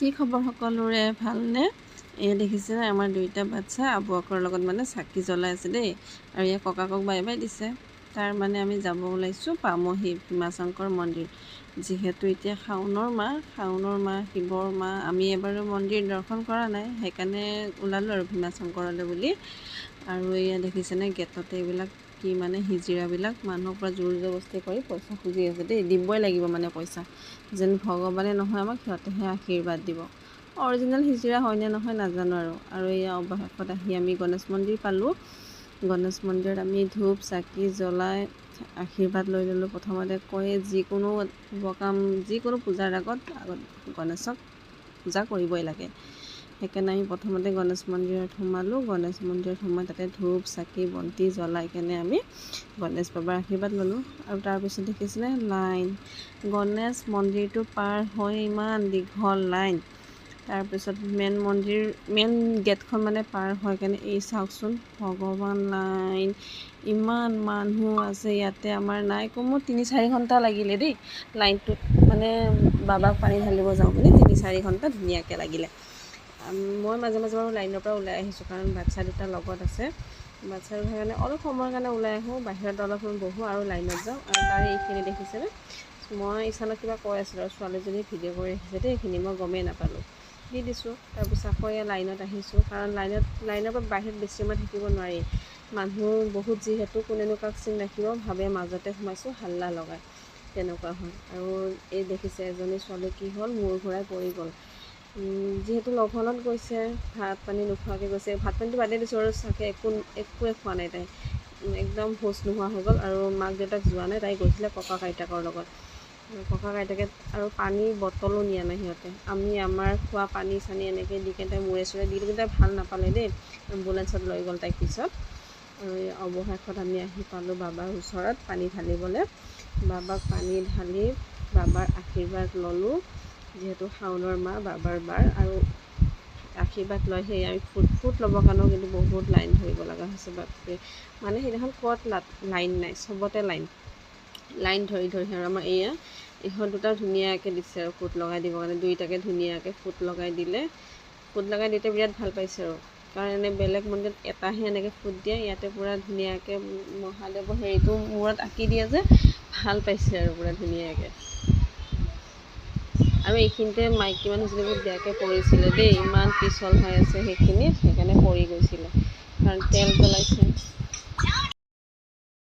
কি খবৰ সকলোৰে ভালনে? এয়া দেখিছে আমাৰ দুইটা বাচ্চা আবু আকৰ লগত মানে চাকি জ্বলাই আছে দেই। আৰু এয়া ককাকক বাই বাই দিছে। তাৰ মানে আমি যাব ওলাইছোঁ পামহি ভীমাশংকৰ মন্দিৰ। যিহেতু এতিয়া শাওণৰ মাহ শিৱৰ মাহ, আমি এবাৰো মন্দিৰ দৰ্শন কৰা নাই, সেইকাৰণে ওলালোঁ আৰু ভীমাশংকৰলৈ বুলি। আৰু এয়া দেখিছেনে গেটতে এইবিলাক কি মানে হিজিৰাবিলাক মানুহৰ পৰা জোৰ জবস্তি কৰি পইচা খুজি আছে দেই। দিবই লাগিব মানে পইচা, যেন ভগৱানে নহয় আমাক, সিহঁতেহে আশীৰ্বাদ দিব। অৰিজিনেল হিজিৰা হয়নে নহয় নাজানো আৰু এয়া অৱশেষত আহি আমি গণেশ মন্দিৰ পালোঁ। গণেশ মন্দিৰত আমি ধূপ চাকি জ্বলাই আশীৰ্বাদ লৈ ল'লোঁ। প্ৰথমতে কয় যিকোনো শুভ কাম যিকোনো পূজাৰ আগত গণেশক পূজা কৰিবই লাগে। সেইকাৰণে আমি প্ৰথমতে গণেশ মন্দিৰত সোমালোঁ। গণেশ মন্দিৰত সোমাই তাতে ধূপ চাকি বন্তি জ্বলাই কেনে আমি গণেশ বাবাৰ আশীৰ্বাদ ল'লোঁ। আৰু তাৰপিছত দেখিছিলে লাইন, গণেশ মন্দিৰটো পাৰ হৈ ইমান দীঘল লাইন। তাৰপিছত মেইন গেটখন মানে পাৰ হৈ কেনে এই চাওকচোন ভগৱান, লাইন ইমান মানুহ আছে ইয়াতে। আমাৰ নাই কমেও ৩-৪ ঘণ্টা লাগিলে দেই লাইনটোত, মানে বাবাক পানী ঢালিব যাওঁ বুলি ৩-৪ ঘণ্টা ধুনীয়াকৈ লাগিলে। মই মাজে মাজে বাৰু লাইনৰ পৰা ওলাই আহিছোঁ, কাৰণ বাচ্ছা দুটা লগত আছে। বাচ্ছা দুটাৰ কাৰণে অলপ সময়ৰ কাৰণে ওলাই আহোঁ, বাহিৰত অলপ সময় বহোঁ আৰু লাইনত যাওঁ। আৰু তাৰে এইখিনি দেখিছেনে, মই ইছানত কিবা কৈ আছিলোঁ আৰু ছোৱালীজনী ভিডিঅ' কৰি ৰাখিছে দেই, এইখিনি মই গমেই নাপালোঁ, দি দিছোঁ। তাৰপিছত আকৌ এয়া লাইনত আহিছোঁ, কাৰণ লাইনৰ পৰা বাহিৰত বেছি সময় থাকিব নোৱাৰি, মানুহ বহুত যিহেতু, কোনেনো কাক চিন ৰাখিব, ভাবে মাজতে সোমাইছোঁ হাল্লা লগাই, তেনেকুৱা হয়। আৰু এই দেখিছে এজনী ছোৱালী কি হ'ল, মূৰ ঘূৰাই পৰি গ'ল। যিহেতু লঘোণত গৈছে, ভাত পানী নোখোৱাকৈ গৈছে, ভাত পানীটো বাদেই দিছোঁ আৰু চাগে একোৱে খোৱা নাই তাই, একদম হোচ নোহোৱা হৈ গ'ল। আৰু মাক দেউতাক যোৱা নাই, তাই গৈছিলে ককাক আইতাকৰ লগত। ককাক আইতাকে আৰু পানী বটলো নিয়া নাই সিহঁতে। আমি আমাৰ খোৱা পানী চানী এনেকৈ দি কেনে তাই মূৰে চূৰে দি দিলোঁ, তাই ভাল নাপালে দেই, এম্বুলেঞ্চত লৈ গ'ল তাইক পিছত। আৰু এই অৱশেষত আমি আহি পালোঁ বাবাৰ ওচৰত পানী ঢালিবলৈ। বাবাক পানী ঢালি বাবাৰ আশীৰ্বাদ ল'লোঁ, যিহেতু শাওণৰ মাহ বাবাৰ বাৰ। আৰু আশীৰ্বাদ লৈ সেই আমি ফুট ল'বৰ কাৰণেও কিন্তু বহুত লাইন ধৰিব লগা হৈছে বাপৰে। মানে সেইদিনাখন ক'ত লাইন নাই, চবতে লাইন ধৰি আৰু আমাৰ ইহঁত দুটা ধুনীয়াকৈ দিছে আৰু ফুট লগাই দিবৰ কাৰণে, দুইটাকে ধুনীয়াকৈ ফুট লগাই দিলে। ফুট লগাই দিওঁতে বিৰাট ভাল পাইছে আৰু, কাৰণ এনেই বেলেগ মন্দিৰত এটাহে এনেকৈ ফুট দিয়ে, ইয়াতে পূৰা ধুনীয়াকৈ মহাদেৱৰ হেৰিটো মূৰত আঁকি দিয়ে যে, ভাল পাইছে আৰু পূৰা ধুনীয়াকৈ। আৰু এইখিনিতে মাইকী মানুহজনী বহুত বেয়াকৈ পৰিছিলে দেই, ইমান পিছল হৈ আছে সেইখিনিত, সেইকাৰণে পৰি গৈছিলে, কাৰণ তেল জ্বলাইছে।